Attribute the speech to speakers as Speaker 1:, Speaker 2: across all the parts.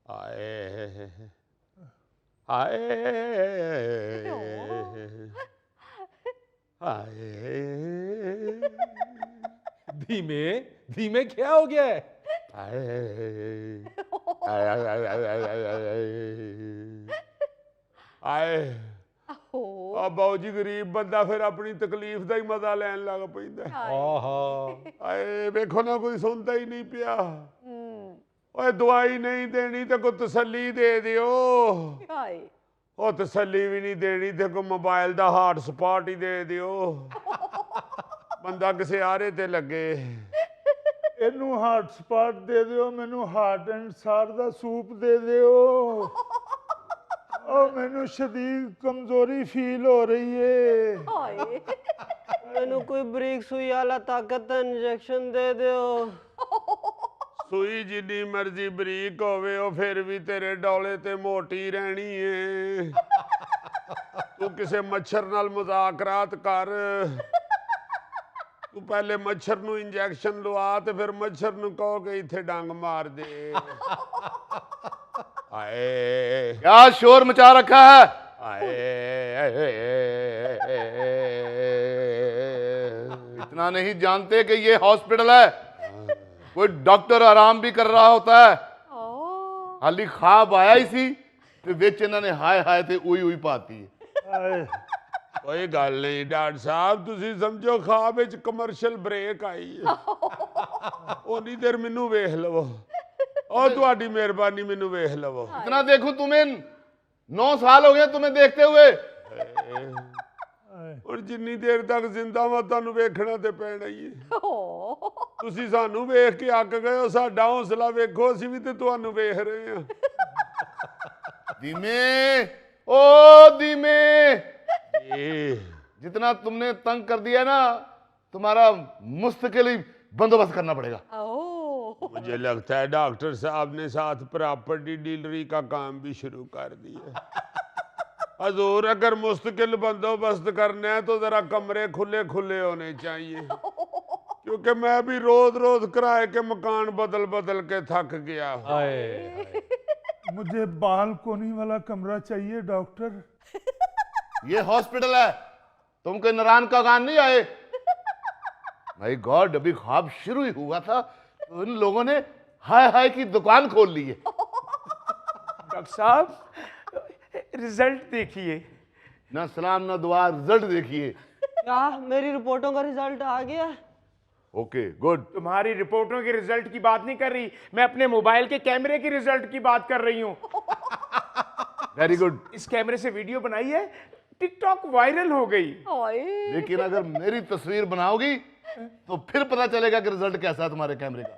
Speaker 1: आए आए आए
Speaker 2: धीमे धीमे क्या हो गया है?
Speaker 1: आए बाबू जी गरीब बंदा फिर अपनी तकलीफ का ही मजा लैन लग पैंदा। आए वेखो ना कोई सुनता ही नहीं पिया। ओए दवाई नहीं देनी तो कोई तसल्ली दे दियो। ओ तसल्ली भी नहीं देनी तो कोई मोबाइल का हाट स्पॉट ही दे दियो। बंदा किसी आरे ते लगे।
Speaker 3: इनू हार्ट स्पॉट दे दियो, मैनू हार्ट एंड सार दा सूप दे दियो। और मैनू शदीद कमजोरी फील हो रही है।
Speaker 4: मैनू कोई बरीक सुई वाला ताकत का इंजेक्शन दे दियो।
Speaker 1: सुई जिन्नी मर्जी बरीक होवे ओ फिर भी तेरे डोले ते मोटी रहनी है। तू किसे मच्छर नाल मुज़ाकरात कर। तू पहले मच्छर नू इंजेक्शन लवा ते फिर मच्छर नू कहो कि इत्थे डंग मार दे। आए
Speaker 5: क्या शोर मचा रखा है?
Speaker 1: आए
Speaker 5: इतना नहीं जानते कि ये हॉस्पिटल है? कोई डॉक्टर आराम भी कर रहा होता है। हाली ख्वाब आया ही सी ते विच इन्होंने हाय हाय ते उई उई पाती है।
Speaker 1: कोई गल नहीं डॉक्टर साहब, तुसी समझो ख्वाब विच कमर्शियल ब्रेक आई है। ओनी देर मैनू वेख लवो। ओ तुहाडी मेहरबानी मैनू वेख लवो।
Speaker 5: इतना देखूं तुम्हें 9 साल हो गए तुम्हें देखते हुए।
Speaker 1: और जिन्नी देर तक जिंदा वा तुहानू वेखना ते पैना ही है। तुसी सानू वेख के अक गए हो, साडा हौसला वेखो, असीं भी ते तुहानू वेख रहे हैं।
Speaker 5: धीमे ओ धीमे,
Speaker 1: ए
Speaker 5: जितना तुमने तंग कर दिया ना, तुम्हारा मुस्तकिल ही बंदोबस्त करना पड़ेगा।
Speaker 1: मुझे लगता है डॉक्टर साहब ने साथ प्रॉपर्टी डीलरी का काम भी शुरू कर दिया। हजूर अगर मुस्तकिल बंदोबस्त करना है तो जरा कमरे खुले खुले होने चाहिए, क्योंकि मैं भी रोज रोज किराए के मकान बदल बदल के थक गया हूँ।
Speaker 3: मुझे बालकोनी वाला कमरा चाहिए डॉक्टर।
Speaker 5: ये हॉस्पिटल है, तुम कोई नारायण का गान नहीं आए। भाई गॉड, अभी ख्वाब शुरू ही हुआ था तो इन लोगों ने हाय हाय की दुकान खोल ली है।
Speaker 2: डॉक्टर साहब रिजल्ट देखिए।
Speaker 5: ना सलाम ना दुआ, रिजल्ट देखिए।
Speaker 4: क्या मेरी रिपोर्टों का रिजल्ट आ गया?
Speaker 5: Okay good.
Speaker 2: तुम्हारी रिपोर्टों के रिजल्ट की बात नहीं कर रही, मैं अपने मोबाइल के कैमरे के रिजल्ट की बात कर रही हूँ।
Speaker 5: Very good.
Speaker 2: इस कैमरे से वीडियो बनाई है, टिकटॉक वायरल हो गई।
Speaker 5: लेकिन अगर मेरी तस्वीर बनाओगी तो फिर पता चलेगा कि रिजल्ट कैसा है तुम्हारे कैमरे का।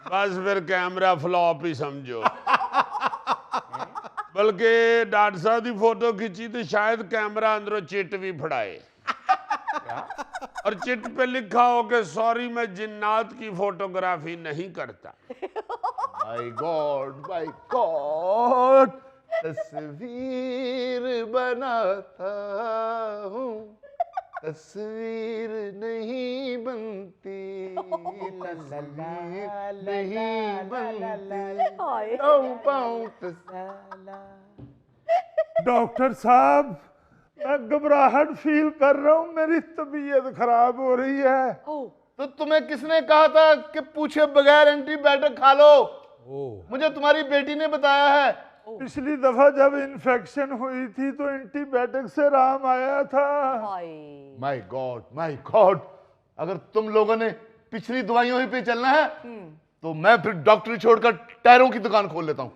Speaker 1: बस फिर कैमरा फ्लॉप ही समझो। बल्कि डॉक्टर साहब की फोटो खींची तो शायद कैमरा अंदरों चिट भी फड़ाए। और चिट पे लिखा हो कि सॉरी मैं जिन्नात की फोटोग्राफी नहीं करता।
Speaker 5: माय गॉड, तस्वीर बनाता हूँ, तस्वीर नहीं बनती, तस्वीर नहीं बनती।
Speaker 3: डॉक्टर साहब मैं घबराहट फील कर रहा हूँ, मेरी तबीयत खराब हो रही है।
Speaker 5: तो तुम्हें किसने कहा था कि पूछे बगैर एंटीबायोटिक खा लो? मुझे तुम्हारी बेटी ने बताया है।
Speaker 3: पिछली दफा जब इन्फेक्शन हुई थी तो एंटीबायोटिक से आराम आया था।
Speaker 5: माय गॉड, अगर तुम लोगों ने पिछली दवाइयों ही पे चलना है तो मैं फिर डॉक्टरी छोड़कर टायरों की दुकान खोल लेता हूँ।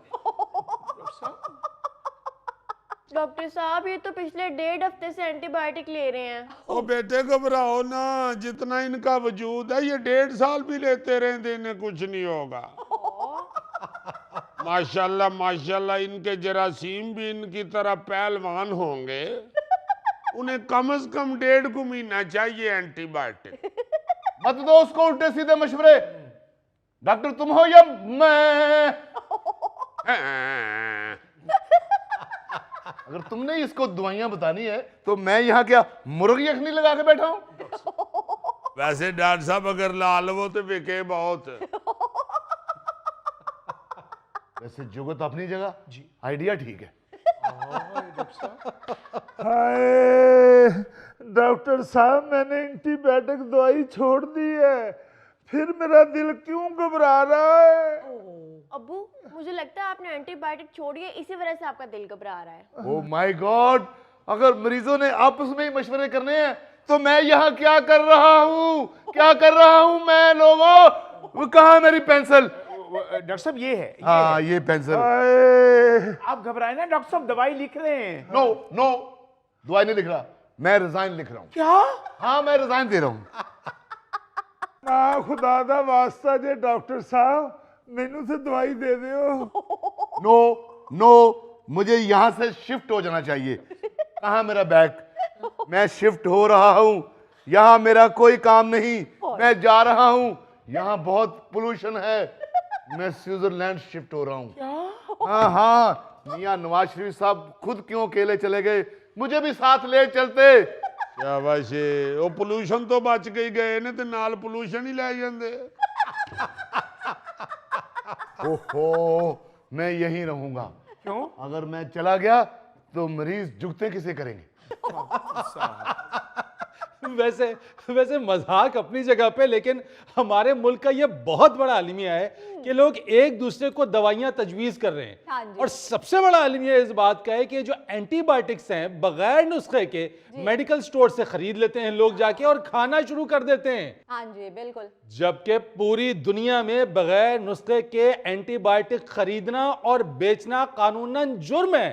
Speaker 6: डॉक्टर साहब ये तो पिछले 1.5 हफ्ते से एंटीबायोटिक ले रहे हैं।
Speaker 1: ओ बेटे घबराओ ना, जितना इनका वजूद है ये 1.5 साल भी लेते रहेंगे इन्हें कुछ नहीं होगा। माशाल्लाह माशाल्लाह, इनके जरासीम भी इनकी तरह पहलवान होंगे। उन्हें कम से कम 1.5 महीना चाहिए एंटीबायोटिक।
Speaker 5: मत दो उसको उल्टे सीधे मशवरे। डॉक्टर तुम हो या मैं? अगर तुमने इसको दवाइयां बतानी है तो मैं यहाँ क्या मुर्गी यखनी लगा के बैठा हूं?
Speaker 1: वैसे डॉक्टर साहब अगर ला लो तो बिके बहुत।
Speaker 5: वैसे जुगत अपनी जगह जी, आइडिया ठीक है।
Speaker 3: हाय डॉक्टर साहब, मैंने एंटीबायोटिक दवाई छोड़ दी है, फिर मेरा दिल क्यों घबरा रहा है?
Speaker 6: अब्बू, मुझे लगता है आपने एंटीबायोटिक छोड़ी है, इसी वजह से आपका दिल घबरा रहा है।
Speaker 5: ओह माय गॉड, अगर मरीजों ने आपस में ही मशवरे करने हैं तो मैं यहाँ क्या कर रहा हूँ? क्या कर रहा हूँ मैं लोगों? वो कहाँ है मेरी पेंसिल?
Speaker 2: डॉक्टर साहब ये है,
Speaker 5: हाँ ये पेंसिल।
Speaker 3: हाय
Speaker 2: आप घबराए ना, डॉक्टर साहब दवाई लिख रहे हैं।
Speaker 5: नो नो, दवाई नहीं लिख रहा, मैं रिजाइन लिख रहा हूँ।
Speaker 2: क्या?
Speaker 5: हाँ मैं रिजाइन दे रहा हूँ।
Speaker 3: ना खुदा दा वास्ता जे डॉक्टर साहब, मैनू से दवाई दे दियो।
Speaker 5: नो नो, मुझे यहाँ से शिफ्ट हो जाना चाहिए। कहाँ मेरा बैग? मैं शिफ्ट हो रहा हूँ, यहाँ मेरा कोई काम नहीं, मैं जा रहा हूँ, यहाँ बहुत पोल्यूशन है, मैं स्विट्जरलैंड शिफ्ट हो रहा हूँ। हाँ हाँ, मियाँ नवाज शरीफ साहब खुद क्यों अकेले चले गए, मुझे भी साथ ले चलते।
Speaker 1: शाबाशे, वो पोल्यूशन तो बच के ही गए ने, ते नाल पोल्यूशन ही ले जांदे।
Speaker 5: ओहो, मैं यहीं रहूंगा।
Speaker 2: क्यों?
Speaker 5: अगर मैं चला गया तो मरीज जुगते किसे करेंगे?
Speaker 7: वैसे मजाक अपनी जगह पे, लेकिन हमारे मुल्क का ये बहुत बड़ा अलमिया है कि लोग एक दूसरे को दवाइयां तजवीज कर रहे हैं।
Speaker 8: हाँ जी।
Speaker 7: और सबसे बड़ा अलमिया इस बात का है कि जो एंटीबायोटिक्स हैं बगैर नुस्खे के मेडिकल स्टोर से खरीद लेते हैं लोग जाके और खाना शुरू कर देते हैं,
Speaker 8: हाँ जी बिल्कुल।
Speaker 7: जबकि पूरी दुनिया में बगैर नुस्खे के एंटीबायोटिक खरीदना और बेचना कानूनन जुर्म है,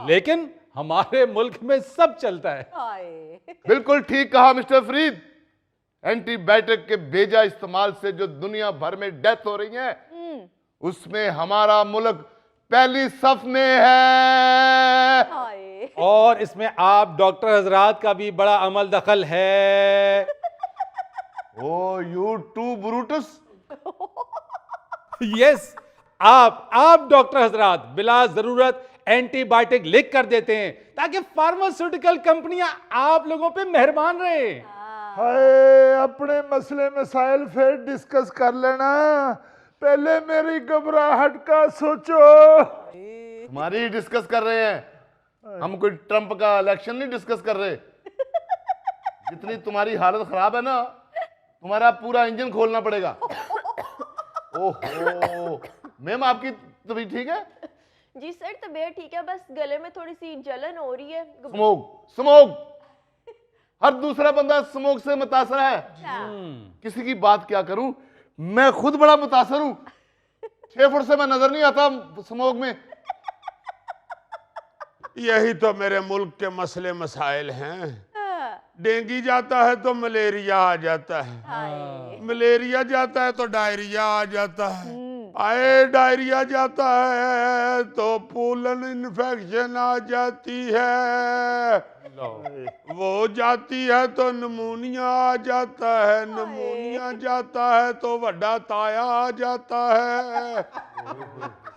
Speaker 7: लेकिन हमारे मुल्क में सब चलता है।
Speaker 8: हाय
Speaker 5: बिल्कुल ठीक कहा मिस्टर फरीद। एंटीबायोटिक के बेजा इस्तेमाल से जो दुनिया भर में डेथ हो रही है, उसमें हमारा मुल्क पहली सफ में है।
Speaker 8: हाय
Speaker 7: और इसमें आप डॉक्टर हजरात का भी बड़ा अमल दखल है।
Speaker 5: ओ यू टू ब्रूटस।
Speaker 7: यस, आप डॉक्टर हजरात बिला जरूरत एंटीबायोटिक लिख कर देते हैं ताकि फार्मास्यूटिकल कंपनियां आप लोगों पे मेहरबान रहे।
Speaker 3: हाय अपने मसले मसाइल फिर डिस्कस कर लेना, पहले मेरी घबराहट का सोचो।
Speaker 5: हमारी डिस्कस कर रहे हैं, हम कोई ट्रंप का इलेक्शन नहीं डिस्कस कर रहे। जितनी तुम्हारी हालत खराब है ना, तुम्हारा पूरा इंजन खोलना पड़ेगा। ओहो मैम, आपकी तबीयत ठीक है?
Speaker 6: जी सर, तबीयत ठीक है, बस गले में थोड़ी सी जलन हो रही है।
Speaker 5: स्मोक, हर दूसरा बंदा स्मोक से मुतासर है। किसी की बात क्या करूं, मैं खुद बड़ा मुतासर हूं। 6 फुट से मैं नजर नहीं आता स्मोक में।
Speaker 1: यही तो मेरे मुल्क के मसले मसाइल हैं। डेंगू जाता है तो मलेरिया आ जाता है, मलेरिया जाता है तो डायरिया आ जाता है, आए डायरिया जाता है तो पोलन इन्फेक्शन आ जाती है, वो जाती है तो नमूनिया आ जाता है, नमूनिया जाता है तो वड्डा ताया आ जाता है,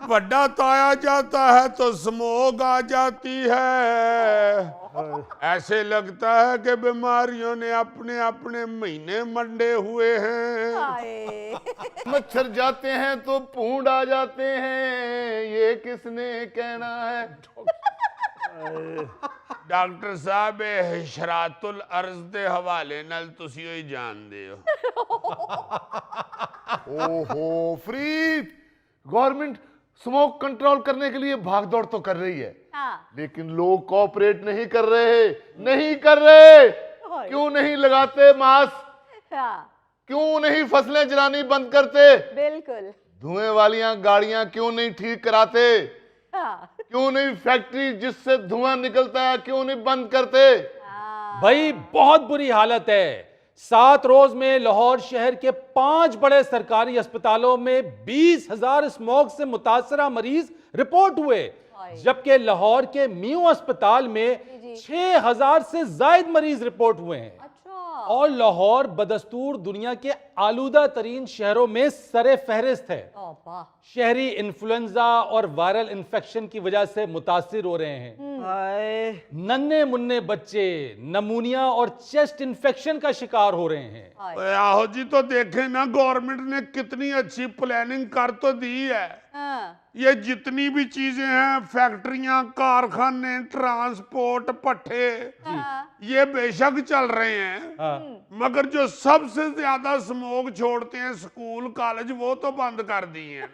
Speaker 1: वड्डा ताया जाता है तो स्मोक आ जाती है। ऐसे लगता है कि बीमारियों ने अपने अपने महीने मंडे हुए हैं।
Speaker 8: हाय
Speaker 5: मच्छर जाते हैं तो पूंड आ जाते हैं, ये किसने कहना है?
Speaker 1: डॉक्टर साहब हिशरातुल अर्ज दे हवाले नाल तुसी ही जानदे हो।
Speaker 5: ओहो फरीद, गवर्नमेंट स्मोक कंट्रोल करने के लिए भागदौड़ तो कर रही है, लेकिन लोग कोऑपरेट नहीं कर रहे। क्यों नहीं लगाते मास्क? क्यों नहीं फसलें जलानी बंद करते?
Speaker 8: बिल्कुल।
Speaker 5: धुएं वालियां गाड़ियां क्यों नहीं ठीक कराते? क्यों नहीं फैक्ट्री जिससे धुआं निकलता है क्यों नहीं बंद करते?
Speaker 7: भाई बहुत बुरी हालत है। 7 रोज में लाहौर शहर के 5 बड़े सरकारी अस्पतालों में 20,000 स्मोक से मुतासरा मरीज रिपोर्ट हुए, जबकि लाहौर के मियो अस्पताल में 6,000 से ज्यादा मरीज रिपोर्ट हुए हैं। और लाहौर बदस्तूर दुनिया के आलूदा तरीन शहरों में सरे फहरिस्त है। शहरी इन्फ्लुएंजा और वायरल इन्फेक्शन की वजह से मुतासिर हो रहे हैं।
Speaker 4: हाय
Speaker 7: नन्हे मुन्ने बच्चे नमूनिया और चेस्ट इन्फेक्शन का शिकार हो रहे हैं।
Speaker 1: आहो जी, तो देखें ना गवर्नमेंट ने कितनी अच्छी प्लानिंग कर तो दी है,
Speaker 8: हाँ,
Speaker 1: ये जितनी भी चीजें हैं, फैक्ट्रियां, कारखाने, ट्रांसपोर्ट, पट्टे, ये बेशक चल रहे हैं,
Speaker 7: हाँ।
Speaker 1: मगर जो सबसे ज्यादा स्मोक छोड़ते हैं स्कूल कॉलेज, वो तो बंद कर दिए हैं।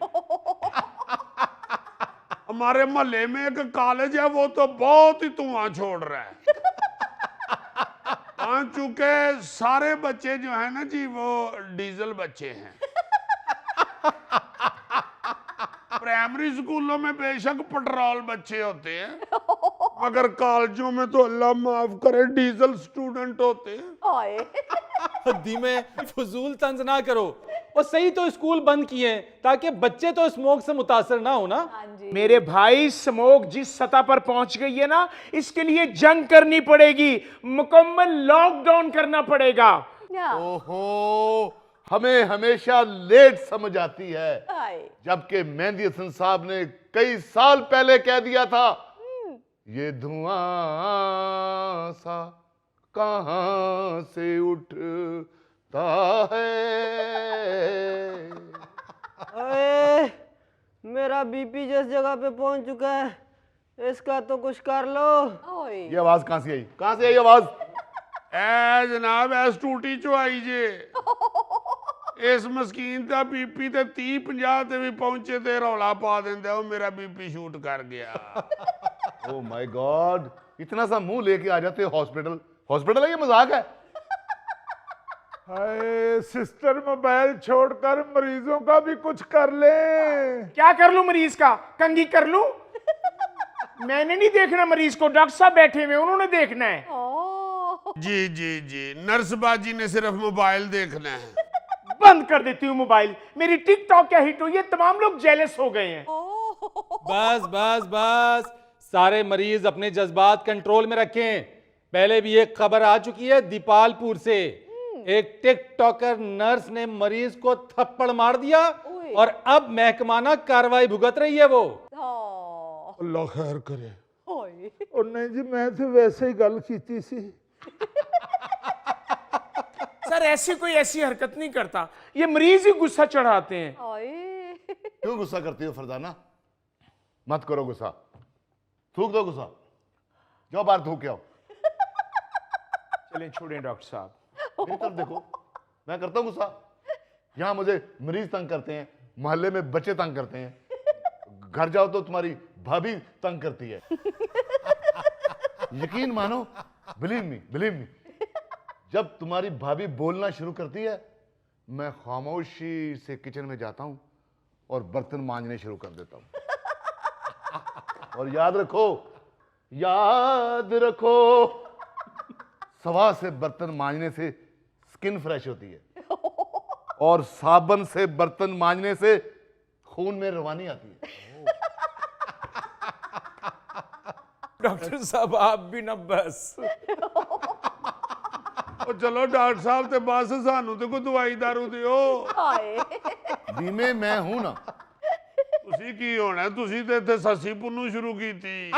Speaker 1: हमारे मोहल्ले में एक कॉलेज है, वो तो बहुत ही धुआं छोड़ रहा है। हाँ, चूंकि सारे बच्चे जो है ना जी, वो डीजल बच्चे हैं। प्राइमरी स्कूलों में बेशक पेट्रोल बच्चे होते हैं, मगर कॉलेजों में तो अल्लाह माफ करे डीजल स्टूडेंट होते हैं।
Speaker 8: ओए
Speaker 7: धीमे फजूल तंज ना करो। और सही तो स्कूल बंद किए हैं ताकि बच्चे तो स्मोक से मुतासर ना हो ना।
Speaker 8: हाँ जी,
Speaker 2: मेरे भाई, स्मोक जिस सतह पर पहुंच गई है ना, इसके लिए जंग करनी पड़ेगी, मुकम्मल लॉकडाउन करना पड़ेगा।
Speaker 8: या,
Speaker 5: ओहो, हमें हमेशा लेट समझ आती है,
Speaker 8: हाय,
Speaker 5: जबकि मेहंदी हसन साहब ने कई साल पहले कह दिया था, ये धुआं सा कहां से उठता है।
Speaker 4: अरे मेरा बीपी जिस जगह पे पहुंच चुका है, इसका तो कुछ कर लो।
Speaker 8: ओए
Speaker 5: ये आवाज कहां से आई? कहां से आई आवाज?
Speaker 1: ए जनाब, एस टूटी चो आई जे। इस मस्कीन का बीपी ते 30-50 ते भी पहुंचे ते रौला पा देंदा, वो मेरा बीपी शूट कर गया।
Speaker 5: ओ माय गॉड, इतना सा मुंह लेके आ जाते हो हॉस्पिटल। हॉस्पिटल है, ये मजाक है?
Speaker 3: हाय सिस्टर, मोबाइल छोड़कर मरीजों का भी कुछ कर ले।
Speaker 2: क्या कर लूं मरीज का? कंघी कर लूं? मैंने नहीं देखना मरीज को, डॉक्टर साहब बैठे हुए, उन्होंने देखना है।
Speaker 8: ओ
Speaker 1: जी जी जी, नर्स बाजी ने सिर्फ मोबाइल देखना है।
Speaker 2: बंद कर देती हूँ मोबाइल। मेरी टिकटॉक क्या हिट हुई है, तमाम लोग जेलस हो गए हैं।
Speaker 7: बस बस बस, सारे मरीज अपने जज्बात कंट्रोल में रखें। पहले भी एक खबर आ चुकी है दीपालपुर से। एक टिकटॉकर नर्स ने मरीज को थप्पड़ मार दिया और अब महकमाना कार्रवाई भुगत रही है वो।
Speaker 8: हाँ,
Speaker 1: अल्लाह खैर करे।
Speaker 8: ओए
Speaker 3: और नहीं जी, मैं तो वैसे ही गल कीती सी।
Speaker 2: सर ऐसी कोई ऐसी हरकत नहीं करता, ये मरीज ही गुस्सा चढ़ाते हैं।
Speaker 8: ओए
Speaker 5: क्यों गुस्सा करती हो फरजाना? मत करो गुस्सा, थूक दो गुस्सा, जाओ बाहर थूक के आओ।
Speaker 2: चलें छोड़ें डॉक्टर साहब।
Speaker 5: मेरी तरफ देखो, मैं करता हूं गुस्सा? यहां मुझे मरीज तंग करते हैं, मोहल्ले में बच्चे तंग करते हैं, घर जाओ तो तुम्हारी भाभी तंग करती है। यकीन मानो, बिलीव मी, जब तुम्हारी भाभी बोलना शुरू करती है, मैं खामोशी से किचन में जाता हूं और बर्तन मांजने शुरू कर देता हूं। और याद रखो, सवा से बर्तन मांजने से स्किन फ्रेश होती है और साबुन से बर्तन मांजने से खून में रवानी आती है।
Speaker 2: डॉक्टर साहब आप भी ना बस।
Speaker 1: ओ चलो डॉक्टर साहब ते बस, सानू ते कोई दवाई दारू दियो।
Speaker 8: हाय
Speaker 5: बीमे मैं हूं ना।
Speaker 1: ਤੁਸੀਂ ਕੀ ਹੋਣਾ, ਤੁਸੀਂ ਤੇ ਇੱਥੇ ਸੱਸੀ ਪੁੰਨੂ ਸ਼ੁਰੂ ਕੀਤੀ।